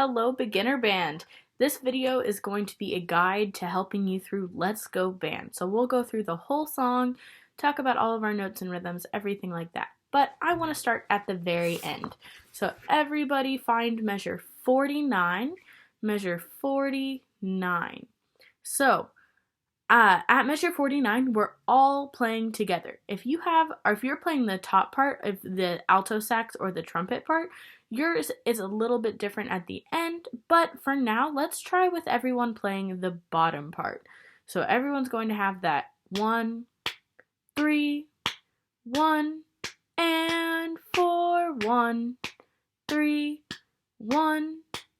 Hello, beginner band. This video is going to be a guide to helping you through Let's Go Band. So we'll go through the whole song, talk about all of our notes and rhythms, everything like that. But I want to start at the very end. So everybody find measure 49, measure 49. So at measure 49, we're all playing together. If you're playing the top part of the alto sax or the trumpet part, yours is a little bit different at the end, but for now, let's try with everyone playing the bottom part. So everyone's going to have that 1, 3, 1, and 4, 1, 3, 1,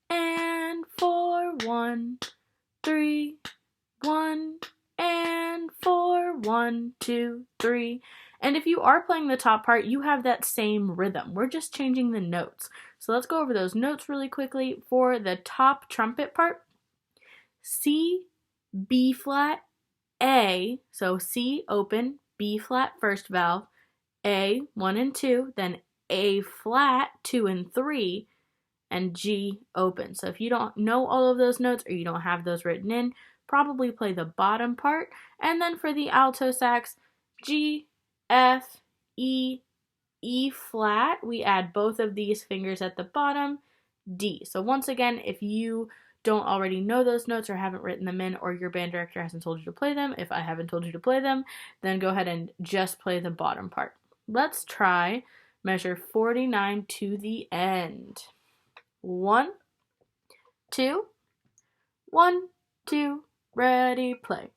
and 4, 1, 3, 1, and 4, 1, 2, 3. And if you are playing the top part, you have that same rhythm. We're just changing the notes. So let's go over those notes really quickly. For the top trumpet part, C, B flat, A, so C open, B flat first valve, A 1 and 2, then A flat 2 and 3, and G open. So if you don't know all of those notes or you don't have those written in, probably play the bottom part. And then for the alto sax, G, F, E, E flat, we add both of these fingers at the bottom, D. So once again, if you don't already know those notes or haven't written them in, or your band director hasn't told you to play them, if I haven't told you to play them, then go ahead and just play the bottom part. Let's try measure 49 to the end. 1, 2, 1, 2, ready, play.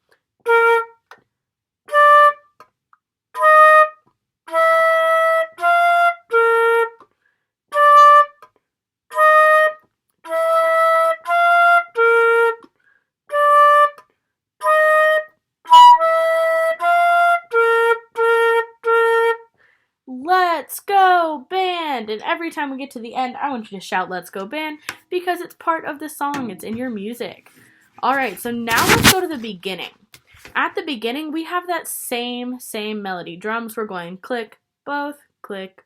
Let's go band! And every time we get to the end, I want you to shout let's go band because it's part of the song. It's in your music. All right, so now let's go to the beginning. At the beginning, we have that same melody. Drums, we're going click, both, click,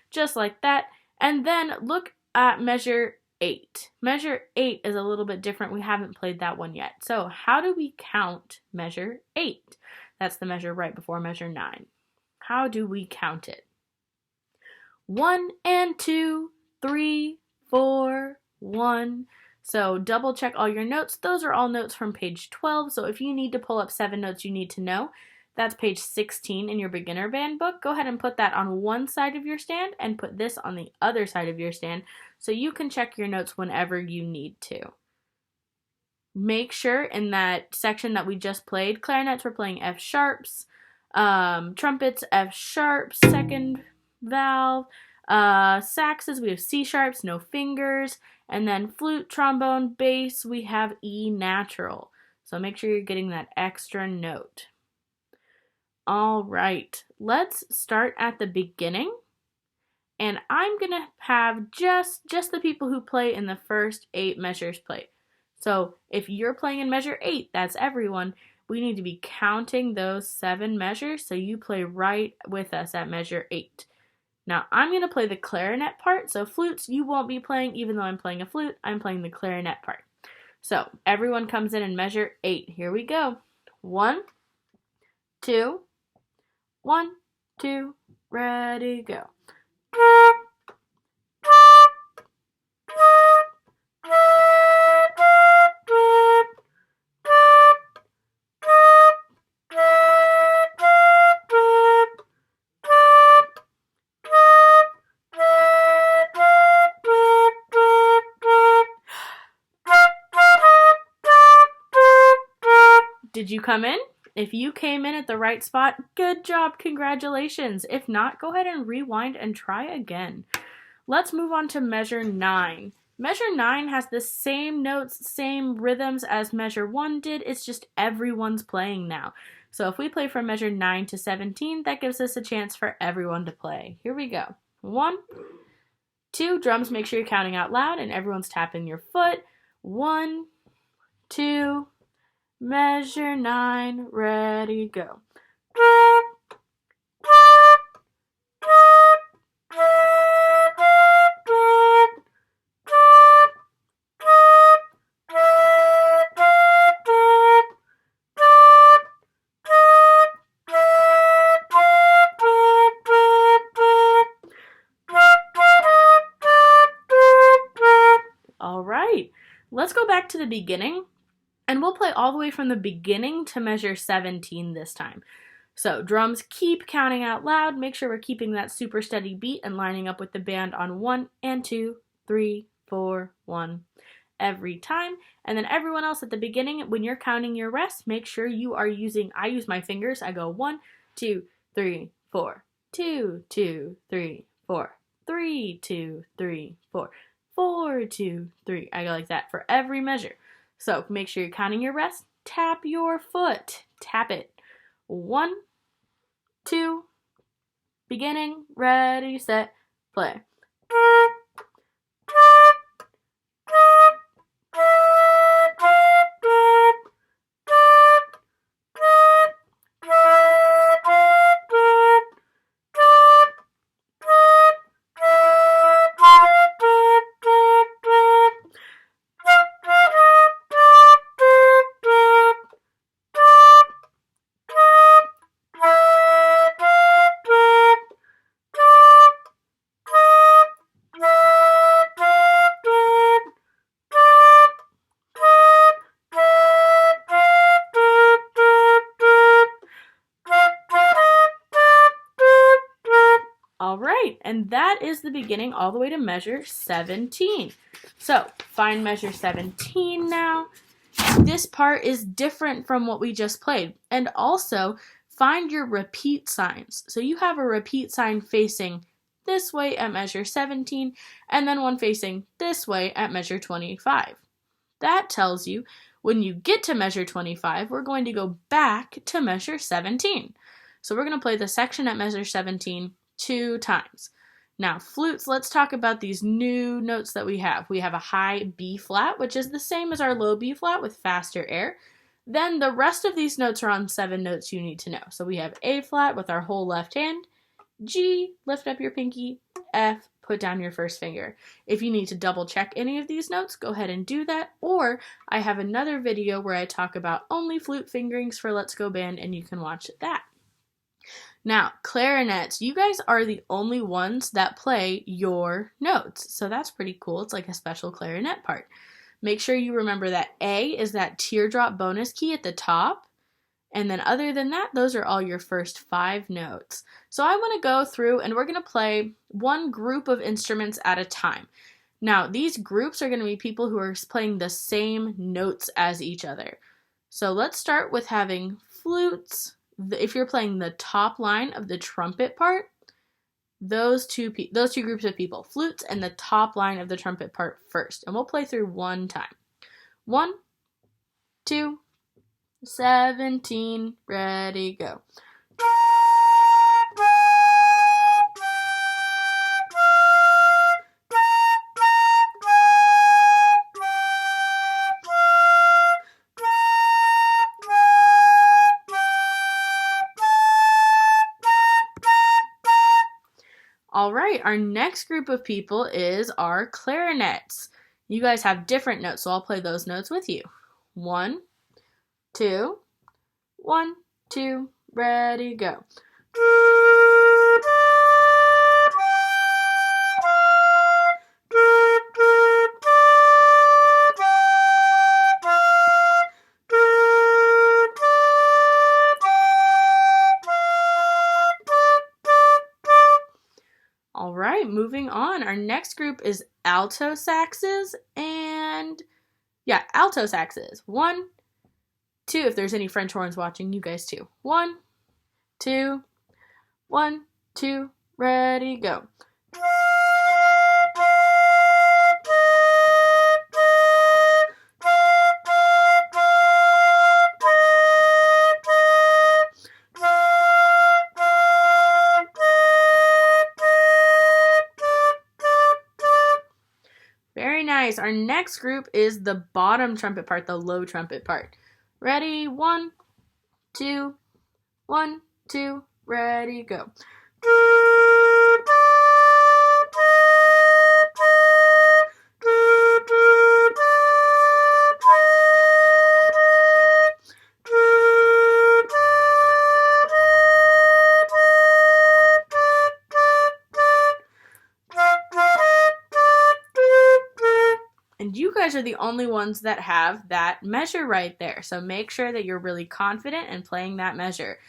just like that. And then look at measure 8. Measure 8 is a little bit different. We haven't played that one yet. So how do we count measure 8? That's the measure right before measure 9. How do we count it? 1 and 2, 3, 4, 1. So double check all your notes. Those are all notes from page 12. So if you need to pull up 7 notes you need to know, that's page 16 in your beginner band book. Go ahead and put that on one side of your stand and put this on the other side of your stand so you can check your notes whenever you need to. Make sure in that section that we just played, clarinets we're playing F sharps, trumpets F sharps, second valve, saxes we have C sharps, no fingers, and then flute, trombone, bass we have E natural. So make sure you're getting that extra note. All right, let's start at the beginning, and I'm gonna have just the people who play in the first 8 measures play. So if you're playing in measure 8, that's everyone. We need to be counting those 7 measures, so you play right with us at measure 8. Now, I'm going to play the clarinet part, so flutes you won't be playing, even though I'm playing a flute, I'm playing the clarinet part. So, everyone comes in and measure 8. Here we go. 1, 2, 1, 2, ready, go. Did you come in? If you came in at the right spot, good job, congratulations. If not, go ahead and rewind and try again. Let's move on to measure 9. Measure 9 has the same notes, same rhythms as measure 1 did, it's just everyone's playing now. So if we play from measure 9 to 17, that gives us a chance for everyone to play. Here we go. 1, 2, drums, make sure you're counting out loud and everyone's tapping your foot. 1, 2, measure 9, ready, go. All right, let's go back to the beginning, and we'll play all the way from the beginning to measure 17 this time. So drums, keep counting out loud. Make sure we're keeping that super steady beat and lining up with the band on 1 and 2, 3, 4, 1 every time. And then everyone else at the beginning, when you're counting your rest, make sure you are using, I use my fingers. I go 1, 2, 3, 4, 2, 2, 3, 4, 3, 2, 3, 4, 4, 2, 3. I go like that for every measure. So make sure you're counting your rest. Tap your foot. Tap it. 1, 2, beginning, ready, set, play. All right, and that is the beginning all the way to measure 17. So find measure 17 now. This part is different from what we just played. And also find your repeat signs. So you have a repeat sign facing this way at measure 17, and then one facing this way at measure 25. That tells you when you get to measure 25, we're going to go back to measure 17. So we're going to play the section at measure 17 2 times. Now, flutes, let's talk about these new notes that we have. We have a high B flat, which is the same as our low B flat with faster air. Then the rest of these notes are on 7 notes you need to know. So we have A flat with our whole left hand, G, lift up your pinky, F, put down your first finger. If you need to double check any of these notes, go ahead and do that. Or I have another video where I talk about only flute fingerings for Let's Go Band, and you can watch that. Now, clarinets, you guys are the only ones that play your notes. So that's pretty cool. It's like a special clarinet part. Make sure you remember that A is that teardrop bonus key at the top. And then other than that, those are all your first 5 notes. So I want to go through and we're going to play one group of instruments at a time. Now, these groups are going to be people who are playing the same notes as each other. So let's start with having flutes. If you're playing the top line of the trumpet part, those two groups of people, flutes and the top line of the trumpet part first. And we'll play through one time. 1, 2, 17, ready, go. All right, our next group of people is our clarinets. You guys have different notes, so I'll play those notes with you. 1, 2, 1, 2, ready, go. All right, moving on. Our next group is alto saxes and, alto saxes. 1, 2, if there's any French horns watching, you guys too. 1, 2, 1, 2, ready, go. Very nice. Our next group is the bottom trumpet part, the low trumpet part. Ready? 1, 2, 1, 2, ready, go. And you guys are the only ones that have that measure right there. So make sure that you're really confident in playing that measure.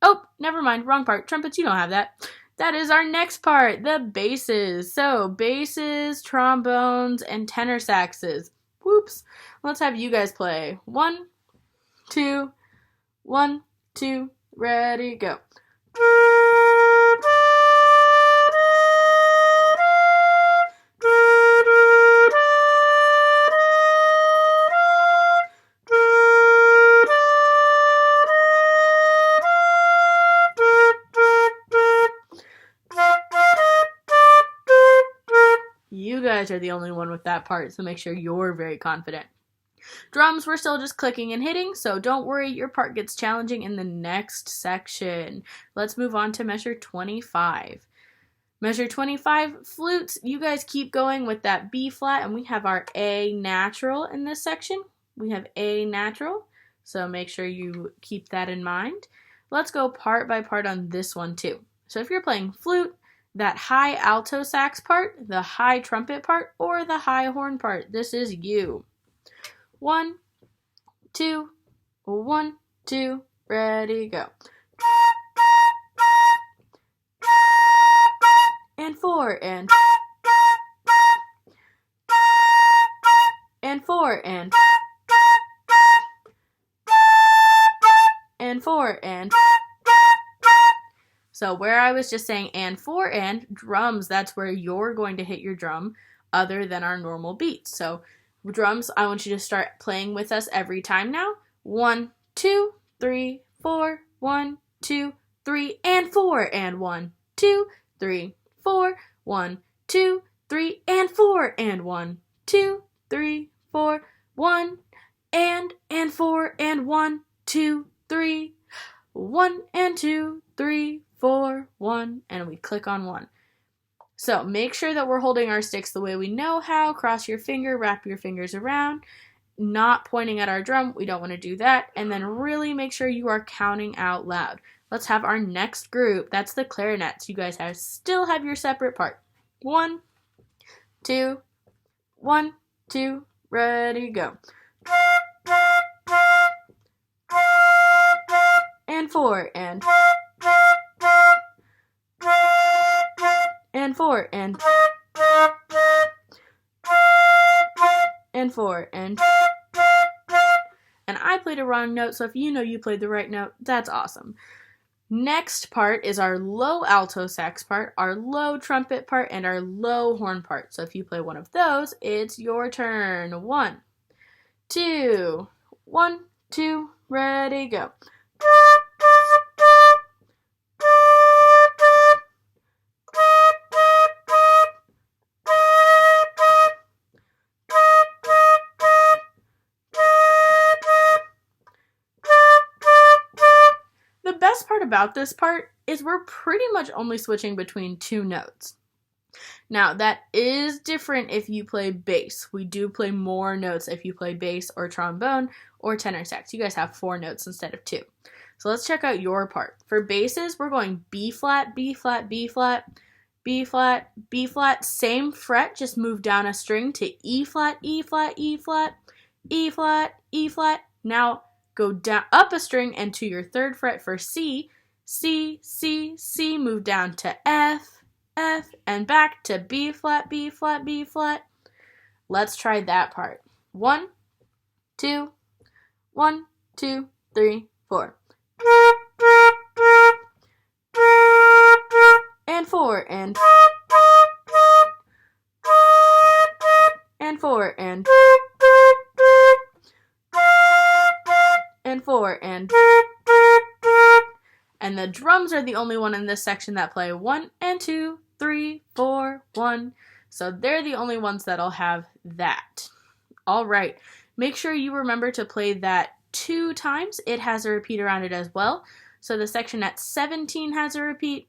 Oh, never mind, wrong part. Trumpets, you don't have that. That is our next part, the basses. So basses, trombones, and tenor saxes. Whoops. Let's have you guys play. 1, 2, 1, 2, ready, go. You guys are the only one with that part, so make sure you're very confident. Drums, we're still just clicking and hitting, so don't worry, your part gets challenging in the next section. Let's move on to measure 25. Measure 25, flutes, you guys keep going with that B flat, and we have our A natural in this section. We have A natural, so make sure you keep that in mind. Let's go part by part on this one too. So if you're playing flute, that high alto sax part, the high trumpet part, or the high horn part, this is you. 1, 2, 1, 2, ready, go. And 4, and 4, and 4, and so where I was just saying and 4 and drums, that's where you're going to hit your drum other than our normal beats. So drums, I want you to start playing with us every time now. 1, 2, 3, 4, 1, 2, 3, and 4, and 1, 2, 3, 4, 1, 2, 3, and 4, and 1, 2, 3, 4, 1, and 4, and 1, 2, 3, 1, and 2, 3, 4, 1, and we click on 1. So make sure that we're holding our sticks the way we know how. Cross your finger, wrap your fingers around, not pointing at our drum. We don't want to do that. And then really make sure you are counting out loud. Let's have our next group. That's the clarinets. You guys still have your separate part. 1, 2, 1, 2, ready, go. And 4, and 4, and 4, and I played a wrong note, so if you know you played the right note, that's awesome. Next part is our low alto sax part, our low trumpet part, and our low horn part. So if you play one of those, it's your turn. 1, 2, 1, 2, ready, go. The best part about this part is we're pretty much only switching between 2 notes. Now, that is different if you play bass. We do play more notes if you play bass or trombone or tenor sax. You guys have 4 notes instead of 2. So let's check out your part. For basses, we're going B flat, B flat, B flat, B flat, B flat, same fret, just move down a string to E flat, E flat, E flat, E flat, E flat. Now go down up a string and to your 3rd fret for C, C, C, C, move down to F, F, and back to B flat, B flat, B flat. Let's try that part. 1, 2, 1, 2, 3, 4. And 4, and 4, and 4, and the drums are the only one in this section that play 1 and 2, 3, 4, 1. So they're the only ones that'll have that. All right, make sure you remember to play that 2 times. It has a repeat around it as well. So the section at 17 has a repeat,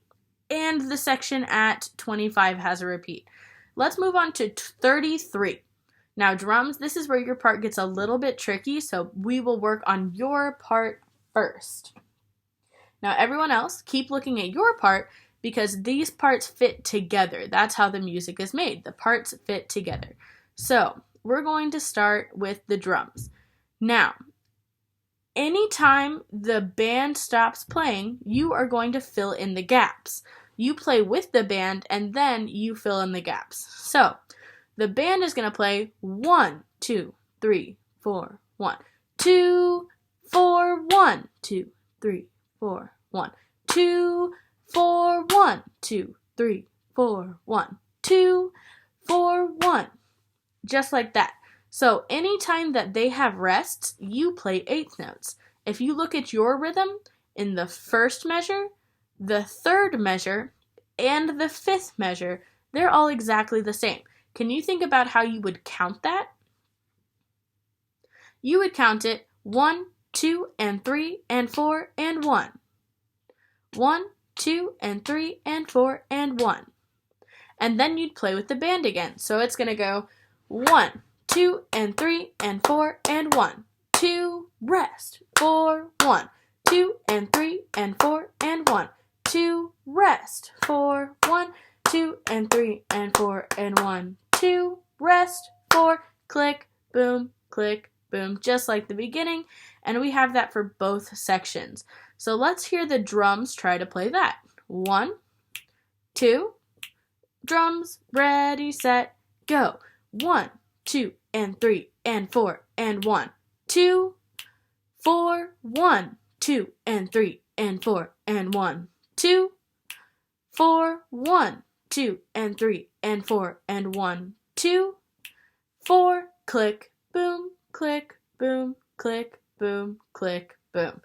and the section at 25 has a repeat. Let's move on to 33. Now drums, this is where your part gets a little bit tricky, so we will work on your part first. Now everyone else, keep looking at your part, because these parts fit together. That's how the music is made. The parts fit together. So we're going to start with the drums. Now, anytime the band stops playing, you are going to fill in the gaps. You play with the band and then you fill in the gaps. So the band is going to play 1, 2, 3, 4, 1, 2, 4, 1, 2, 3, 4, 1, 2, 4, 1, 2, 3, 4, 1, 2, 4, 1. Just like that. So anytime that they have rests, you play eighth notes. If you look at your rhythm, in the first measure, the third measure, and the fifth measure, they're all exactly the same. Can you think about how you would count that? You would count it 1, 2, and 3, and 4, and 1. 1, 2, and 3, and 4, and 1. And then you'd play with the band again. So it's going to go 1, 2, and 3, and 4, and 1. 2, rest. 4, 1. 2, and 3, and 4, and 1. 2, rest. 4, 1. 2, and 3, and 4, and 1. 2, rest. 4, click, boom, click, boom, just like the beginning. And we have that for both sections. So let's hear the drums try to play that. 1, 2, drums, ready, set, go. 1, 2, and 3, and 4, and 1, 2, 4, 1, 2, and 3, and 4, and 1, 2, 4, 1, 2, and 3, and 4, and 1, 2, 4, click, boom, click, boom, click, boom, click, boom.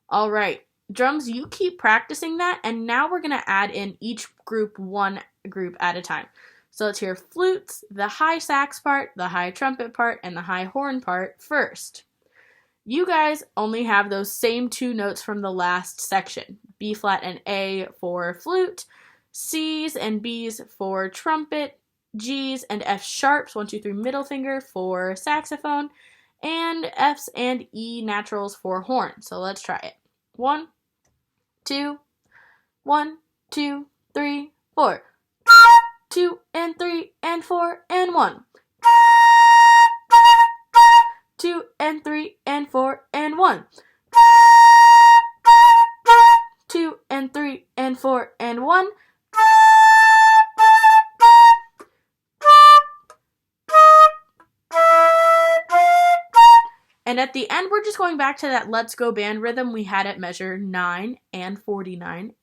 All right, drums, you keep practicing that, and now we're going to add in each group one group at a time. So let's hear flutes, the high sax part, the high trumpet part, and the high horn part first. You guys only have those same two notes from the last section. B flat and A for flute, C's and B's for trumpet, G's and F sharps, 1, 2, 3 middle finger for saxophone, and F's and E naturals for horn. So let's try it. 1, 2, 1, 2, 3, 4. 2, and 3, and 4, and 1. 2, and 3, and 4, and 1. 2, and 3, and 4, and 1. And at the end, we're just going back to that Let's Go Band rhythm we had at measure 9 and 49.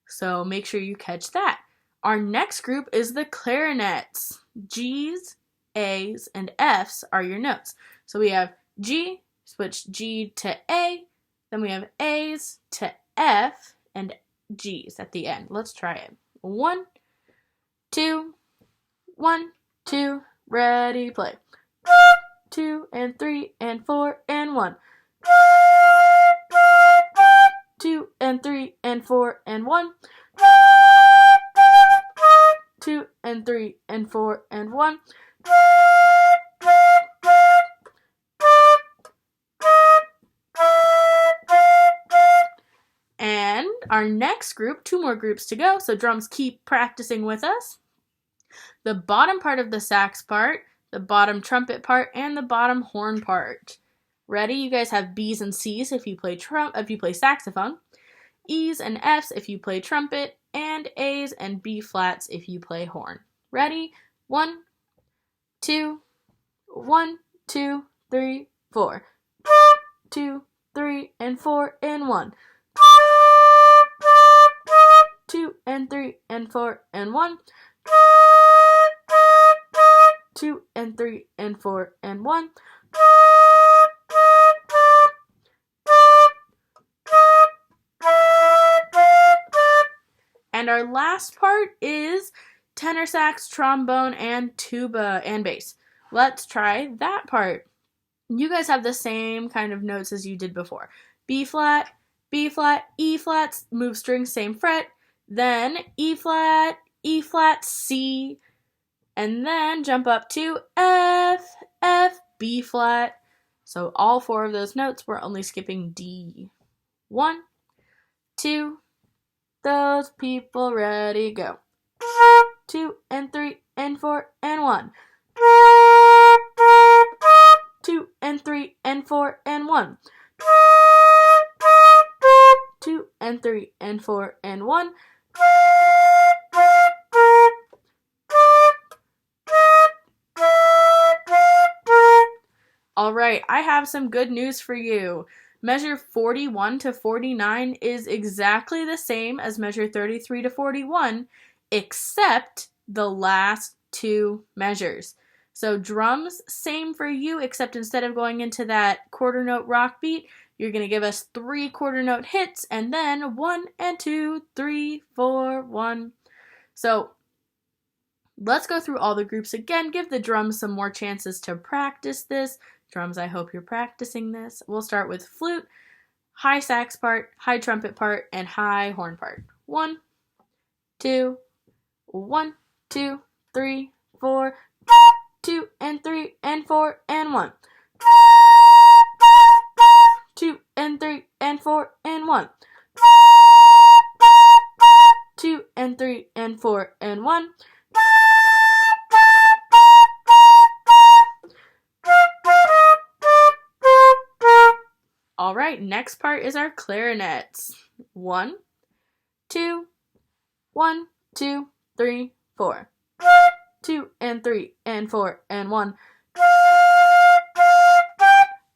So make sure you catch that. Our next group is the clarinets. G's, A's, and F's are your notes. So we have G, switch G to A, then we have A's to F, and G's at the end. Let's try it. 1, 2, 1, 2, ready, play. 2, and 3, and 4, and 1. 2, and 3, and 4, and 1. 2, and 3, and 4, and 1. And our next group, 2 more groups to go, so drums keep practicing with us. The bottom part of the sax part, the bottom trumpet part, and the bottom horn part. Ready? You guys have B's and C's if you play saxophone, E's and F's if you play trumpet, and A's and B flats if you play horn. Ready? 1, 2, 1, 2, 3, 4. 2, 3, and 4, and 1. 2, and 3, and 4, and 1. 2, and 3, and 4, and 1. And our last part is tenor sax, trombone, and tuba and bass. Let's try that part. You guys have the same kind of notes as you did before. B flat, E flat, move string, same fret, then E flat, C, and then jump up to F, B flat. So all 4 of those notes, we're only skipping D. 1, 2, those people, ready, go. 2 and 3 and 4 and 1. 2 and 3 and 4 and 1. 2 and 3 and 4 and 1. All right, I have some good news for you. Measure 41 to 49 is exactly the same as measure 33 to 41, except the last two measures. So drums, same for you, except instead of going into that quarter note rock beat, you're going to give us 3 quarter note hits, and then 1 and 2, 3, 4, 1. So let's go through all the groups again. Give the drums some more chances to practice this. Drums, I hope you're practicing this. We'll start with flute, high sax part, high trumpet part, and high horn part. 1, 2, 1, 2, 3, 4, 2 and 3 and 4 and 1. 2 and 3 and 4 and 1. 2 and 3 and 4 and 1. All right, next part is our clarinets. 1, 2, 1, 2, 3, 4. 2 and 3 and 4 and 1.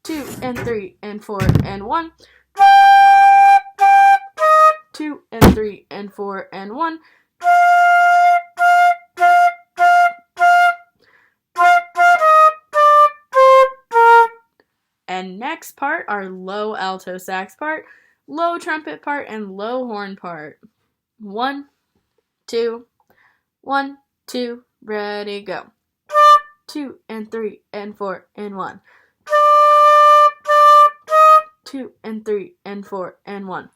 2 and 3 and 4 and 1. 2 and 3 and 4 and 1. And next part, our low alto sax part, low trumpet part, and low horn part. 1, 2, 1, 2, ready, go. 2 and 3 and 4 and 1. 2 and 3 and 4 and 1.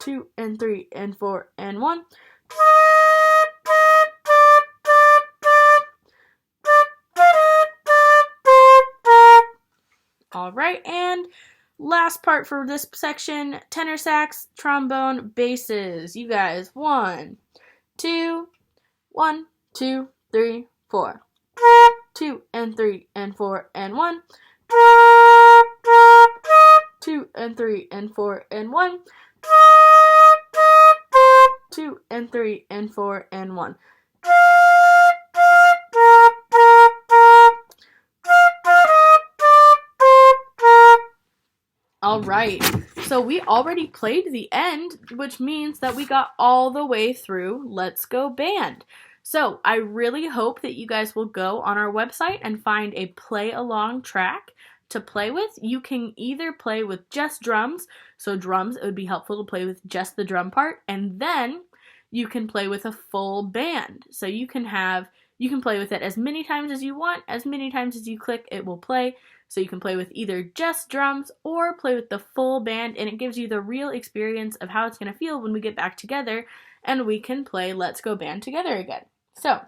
2 and 3 and 4 and 1. All right, and last part for this section, tenor sax, trombone, basses. You guys, 1, 2, 1, 2, 3, 4. 2 and 3 and 4 and 1. 2 and 3 and 4 and 1. 2 and 3 and 4 and 1. All right, so we already played the end, which means that we got all the way through Let's Go Band. So I really hope that you guys will go on our website and find a play-along track to play with. You can either play with just drums, so drums, it would be helpful to play with just the drum part, and then you can play with a full band. So you can play with it as many times as you want, as many times as you click, it will play. So you can play with either just drums or play with the full band, and it gives you the real experience of how it's going to feel when we get back together and we can play Let's Go Band together again. So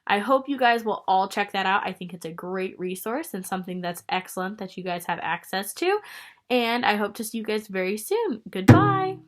I hope you guys will all check that out. I think it's a great resource and something that's excellent that you guys have access to. And I hope to see you guys very soon. Goodbye.